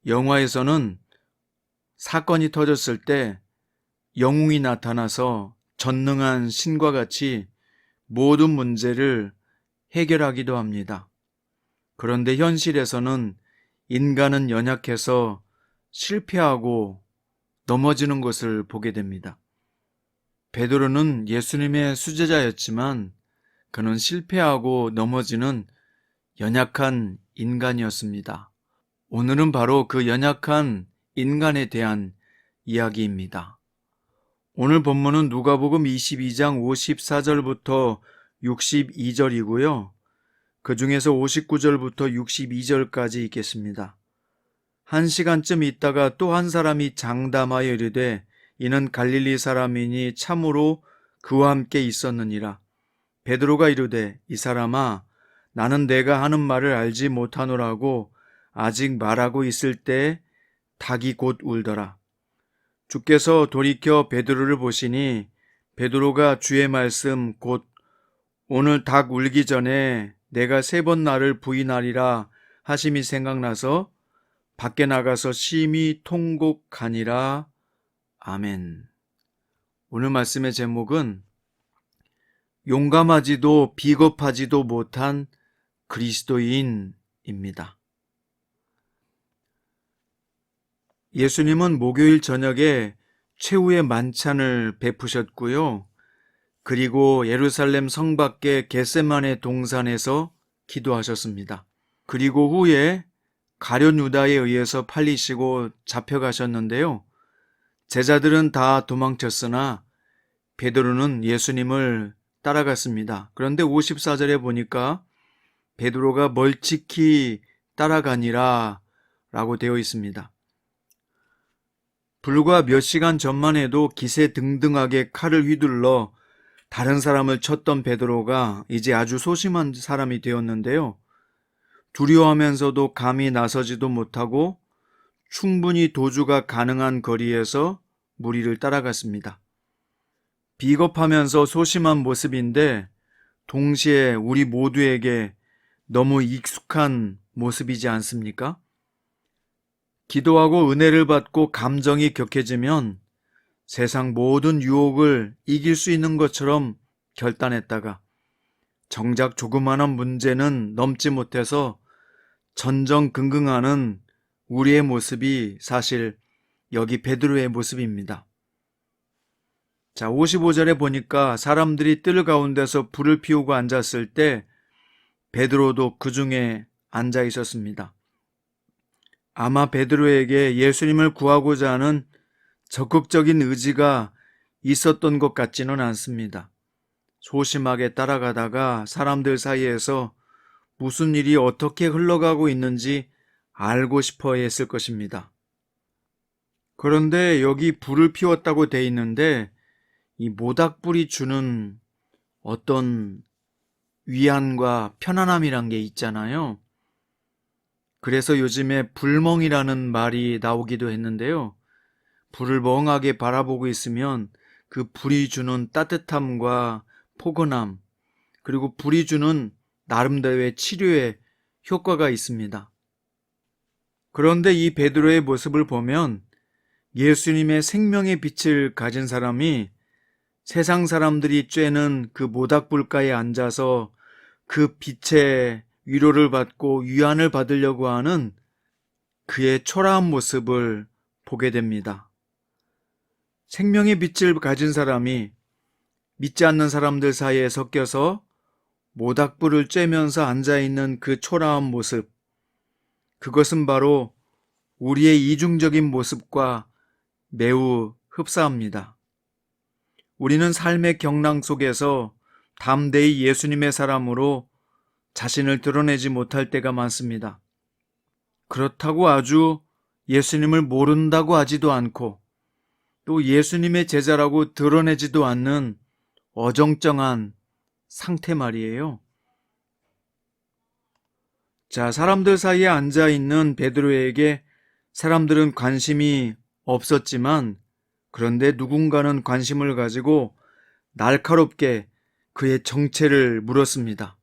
영화에서는 사건이 터졌을 때 영웅이 나타나서 전능한 신과 같이 모든 문제를 해결하기도 합니다. 그런데 현실에서는 인간은 연약해서 실패하고 넘어지는 것을 보게 됩니다. 베드로는 예수님의 수제자였지만 그는 실패하고 넘어지는 연약한 인간이었습니다. 오늘은 바로 그 연약한 인간에 대한 이야기입니다. 오늘 본문은 누가복음 22장 54절부터 62절이고요. 그 중에서 59절부터 62절까지 읽겠습니다. 한 시간쯤 있다가 또 한 사람이 장담하여 이르되 이는 갈릴리 사람이니 참으로 그와 함께 있었느니라. 베드로가 이르되 이 사람아 나는 내가 하는 말을 알지 못하노라고 아직 말하고 있을 때 닭이 곧 울더라. 주께서 돌이켜 베드로를 보시니 베드로가 주의 말씀 곧 오늘 닭 울기 전에 내가 3번 나를 부인하리라 하심이 생각나서 밖에 나가서 심히 통곡하니라. 아멘. 오늘 말씀의 제목은 용감하지도 비겁하지도 못한 그리스도인입니다. 예수님은 목요일 저녁에 최후의 만찬을 베푸셨고요. 그리고 예루살렘 성 밖의 겟세마네 동산에서 기도하셨습니다. 그리고 후에 가룟 유다에 의해서 팔리시고 잡혀가셨는데요. 제자들은 다 도망쳤으나 베드로는 예수님을 따라갔습니다. 그런데 54절에 보니까 베드로가 멀찍이 따라가니라 라고 되어 있습니다. 불과 몇 시간 전만 해도 기세등등하게 칼을 휘둘러 다른 사람을 쳤던 베드로가 이제 아주 소심한 사람이 되었는데요. 두려워하면서도 감히 나서지도 못하고 충분히 도주가 가능한 거리에서 무리를 따라갔습니다. 비겁하면서 소심한 모습인데 동시에 우리 모두에게 너무 익숙한 모습이지 않습니까? 기도하고 은혜를 받고 감정이 격해지면 세상 모든 유혹을 이길 수 있는 것처럼 결단했다가 정작 조그마한 문제는 넘지 못해서 전전긍긍하는 우리의 모습이 사실 여기 베드로의 모습입니다. 자, 55절에 보니까 사람들이 뜰 가운데서 불을 피우고 앉았을 때 베드로도 그 중에 앉아 있었습니다. 아마 베드로에게 예수님을 구하고자 하는 적극적인 의지가 있었던 것 같지는 않습니다. 소심하게 따라가다가 사람들 사이에서 무슨 일이 어떻게 흘러가고 있는지 알고 싶어 했을 것입니다. 그런데 여기 불을 피웠다고 돼 있는데 이 모닥불이 주는 어떤 위안과 편안함이란 게 있잖아요. 그래서 요즘에 불멍이라는 말이 나오기도 했는데요. 불을 멍하게 바라보고 있으면 그 불이 주는 따뜻함과 포근함, 그리고 불이 주는 나름대로의 치료에 효과가 있습니다. 그런데 이 베드로의 모습을 보면 예수님의 생명의 빛을 가진 사람이 세상 사람들이 쬐는 그 모닥불가에 앉아서 그 빛의 위로를 받고 위안을 받으려고 하는 그의 초라한 모습을 보게 됩니다. 생명의 빛을 가진 사람이 믿지 않는 사람들 사이에 섞여서 모닥불을 쬐면서 앉아있는 그 초라한 모습, 그것은 바로 우리의 이중적인 모습과 매우 흡사합니다. 우리는 삶의 경랑 속에서 담대히 예수님의 사람으로 자신을 드러내지 못할 때가 많습니다. 그렇다고 아주 예수님을 모른다고 하지도 않고 또 예수님의 제자라고 드러내지도 않는 어정쩡한 상태 말이에요. 자, 사람들 사이에 앉아있는 베드로에게 사람들은 관심이 없었지만 그런데 누군가는 관심을 가지고 날카롭게 그의 정체를 물었습니다.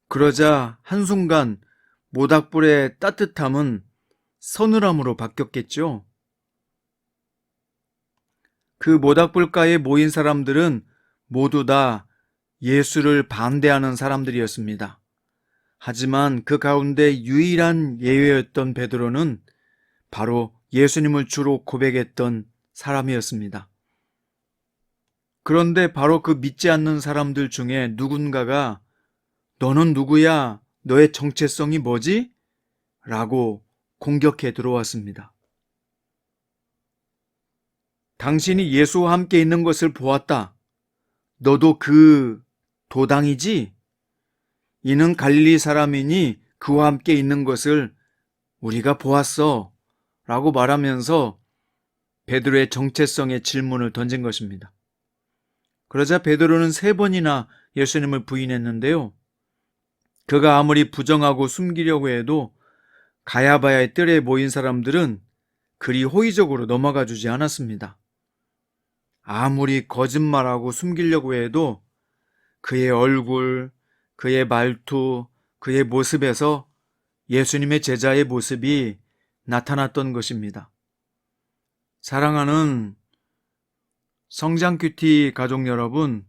그러자 한순간 모닥불의 따뜻함은 서늘함으로 바뀌었겠죠. 그 모닥불가에 모인 사람들은 모두 다 예수를 반대하는 사람들이었습니다. 하지만 그 가운데 유일한 예외였던 베드로는 바로 예수님을 주로 고백했던 사람이었습니다. 그런데 바로 그 믿지 않는 사람들 중에 누군가가 너는 누구야? 너의 정체성이 뭐지? 라고 공격해 들어왔습니다. 당신이 예수와 함께 있는 것을 보았다. 너도 그 도당이지? 이는 갈릴리 사람이니 그와 함께 있는 것을 우리가 보았어. 라고 말하면서 베드로의 정체성의 질문을 던진 것입니다. 그러자 베드로는 3번이나 예수님을 부인했는데요. 그가 아무리 부정하고 숨기려고 해도 가야바의 뜰에 모인 사람들은 그리 호의적으로 넘어가 주지 않았습니다. 아무리 거짓말하고 숨기려고 해도 그의 얼굴, 그의 말투, 그의 모습에서 예수님의 제자의 모습이 나타났던 것입니다. 사랑하는 성장큐티 가족 여러분,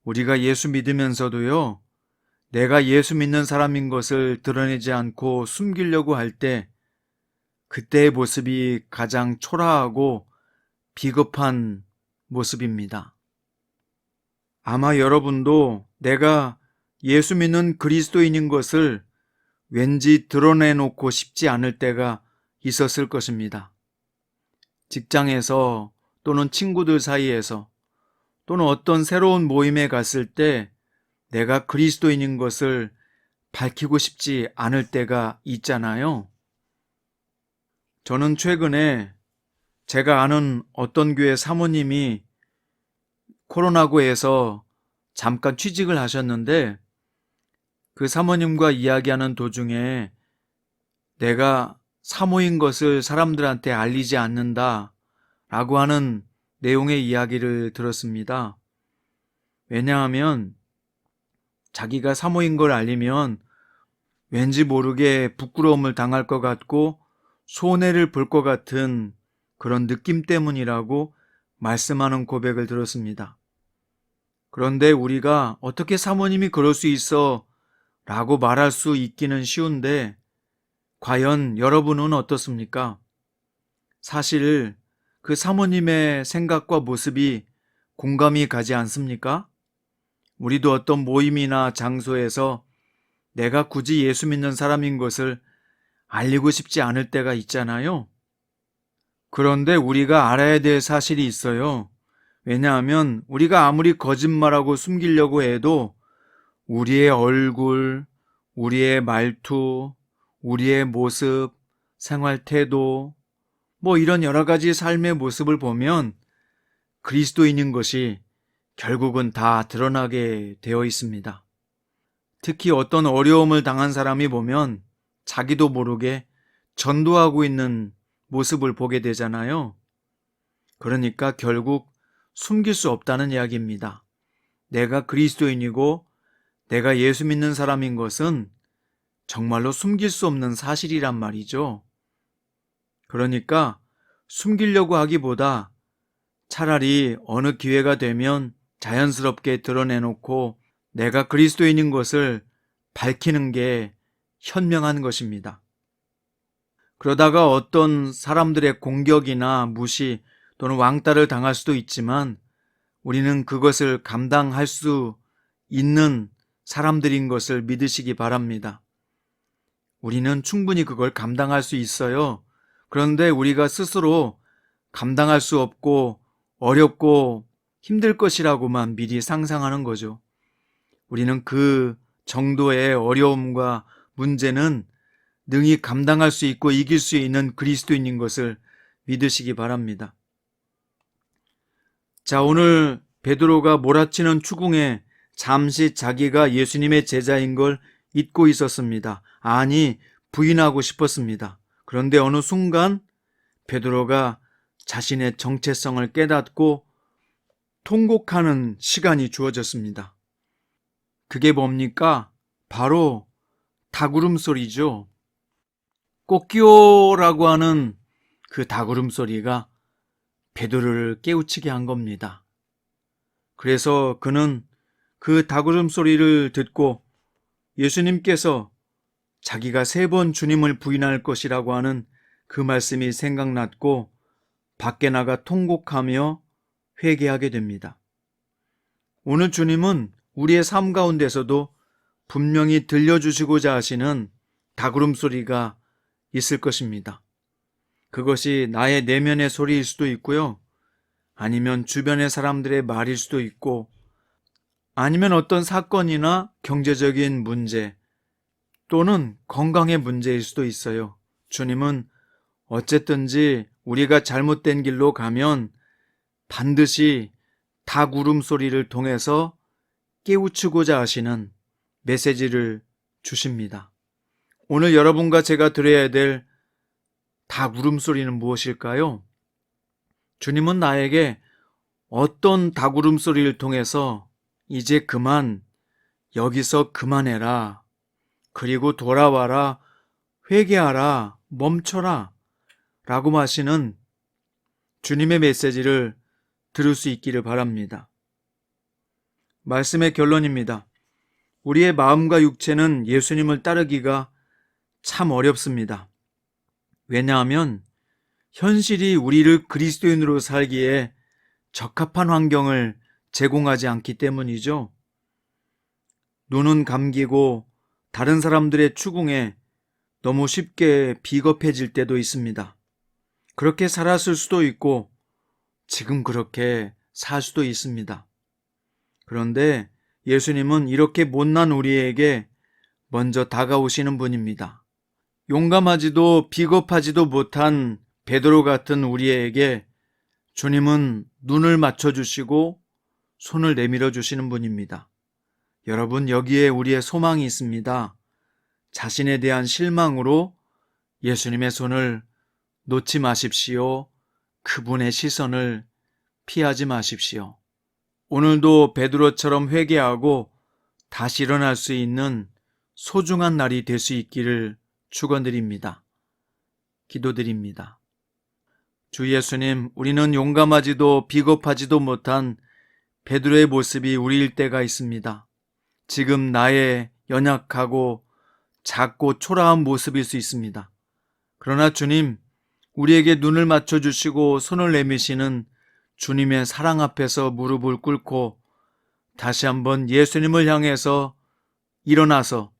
우리가 예수 믿으면서도요, 내가 예수 믿는 사람인 것을 드러내지 않고 숨기려고 할 때, 그때의 모습이 가장 초라하고 비겁한 모습입니다. 아마 여러분도 내가 예수 믿는 그리스도인인 것을 왠지 드러내놓고 싶지 않을 때가 있었을 것입니다. 직장에서 또는 친구들 사이에서 또는 어떤 새로운 모임에 갔을 때 내가 그리스도인인 것을 밝히고 싶지 않을 때가 있잖아요. 저는 최근에 제가 아는 어떤 교회 사모님이 코로나19에서 잠깐 취직을 하셨는데 그 사모님과 이야기하는 도중에 내가 사모인 것을 사람들한테 알리지 않는다 라고 하는 내용의 이야기를 들었습니다. 왜냐하면 자기가 사모인 걸 알리면 왠지 모르게 부끄러움을 당할 것 같고 손해를 볼 것 같은 그런 느낌 때문이라고 말씀하는 고백을 들었습니다. 그런데 우리가 어떻게 사모님이 그럴 수 있어 라고 말할 수 있기는 쉬운데 과연 여러분은 어떻습니까? 사실 그 사모님의 생각과 모습이 공감이 가지 않습니까? 우리도 어떤 모임이나 장소에서 내가 굳이 예수 믿는 사람인 것을 알리고 싶지 않을 때가 있잖아요. 그런데 우리가 알아야 될 사실이 있어요. 왜냐하면 우리가 아무리 거짓말하고 숨기려고 해도 우리의 얼굴, 우리의 말투, 우리의 모습, 생활 태도, 이런 여러 가지 삶의 모습을 보면 그리스도인인 것이 결국은 다 드러나게 되어 있습니다. 특히 어떤 어려움을 당한 사람이 보면 자기도 모르게 전도하고 있는 모습을 보게 되잖아요. 그러니까 결국 숨길 수 없다는 이야기입니다. 내가 그리스도인이고 내가 예수 믿는 사람인 것은 정말로 숨길 수 없는 사실이란 말이죠. 그러니까 숨기려고 하기보다 차라리 어느 기회가 되면 자연스럽게 드러내놓고 내가 그리스도인인 것을 밝히는 게 현명한 것입니다. 그러다가 어떤 사람들의 공격이나 무시 또는 왕따를 당할 수도 있지만 우리는 그것을 감당할 수 있는 사람들인 것을 믿으시기 바랍니다. 우리는 충분히 그걸 감당할 수 있어요. 그런데 우리가 스스로 감당할 수 없고 어렵고 힘들 것이라고만 미리 상상하는 거죠. 우리는 그 정도의 어려움과 문제는 능히 감당할 수 있고 이길 수 있는 그리스도인인 것을 믿으시기 바랍니다. 자, 오늘 베드로가 몰아치는 추궁에 잠시 자기가 예수님의 제자인 걸 잊고 있었습니다. 아니, 부인하고 싶었습니다. 그런데 어느 순간 베드로가 자신의 정체성을 깨닫고 통곡하는 시간이 주어졌습니다. 그게 뭡니까? 바로 닭 울음소리죠. 꼬끼오라고 하는 그 닭 울음소리가 베드로를 깨우치게 한 겁니다. 그래서 그는 그 닭 울음소리를 듣고 예수님께서 자기가 3번 주님을 부인할 것이라고 하는 그 말씀이 생각났고 밖에 나가 통곡하며 회개하게 됩니다. 오늘 주님은 우리의 삶 가운데서도 분명히 들려주시고자 하시는 닭 울음소리가 있을 것입니다. 그것이 나의 내면의 소리일 수도 있고요. 아니면 주변의 사람들의 말일 수도 있고, 아니면 어떤 사건이나 경제적인 문제 또는 건강의 문제일 수도 있어요. 주님은 어쨌든지 우리가 잘못된 길로 가면 반드시 닭 울음소리를 통해서 깨우치고자 하시는 메시지를 주십니다. 오늘 여러분과 제가 들어야 될 닭 울음소리는 무엇일까요? 주님은 나에게 어떤 닭 울음소리를 통해서 이제 그만, 여기서 그만해라, 그리고 돌아와라, 회개하라, 멈춰라 라고 하시는 주님의 메시지를 들을 수 있기를 바랍니다. 말씀의 결론입니다. 우리의 마음과 육체는 예수님을 따르기가 참 어렵습니다. 왜냐하면 현실이 우리를 그리스도인으로 살기에 적합한 환경을 제공하지 않기 때문이죠. 눈은 감기고 다른 사람들의 추궁에 너무 쉽게 비겁해질 때도 있습니다. 그렇게 살았을 수도 있고 지금 그렇게 살 수도 있습니다. 그런데 예수님은 이렇게 못난 우리에게 먼저 다가오시는 분입니다. 용감하지도 비겁하지도 못한 베드로 같은 우리에게 주님은 눈을 맞춰주시고 손을 내밀어 주시는 분입니다. 여러분, 여기에 우리의 소망이 있습니다. 자신에 대한 실망으로 예수님의 손을 놓지 마십시오. 그분의 시선을 피하지 마십시오. 오늘도 베드로처럼 회개하고 다시 일어날 수 있는 소중한 날이 될 수 있기를 축원드립니다. 기도드립니다. 주 예수님, 우리는 용감하지도 비겁하지도 못한 베드로의 모습이 우리일 때가 있습니다. 지금 나의 연약하고 작고 초라한 모습일 수 있습니다. 그러나 주님, 우리에게 눈을 맞춰주시고 손을 내미시는 주님의 사랑 앞에서 무릎을 꿇고 다시 한번 예수님을 향해서 일어나서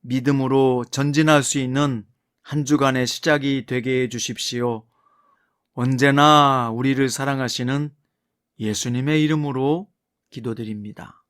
믿음으로 전진할 수 있는 한 주간의 시작이 되게 해주십시오. 언제나 우리를 사랑하시는 예수님의 이름으로 기도드립니다.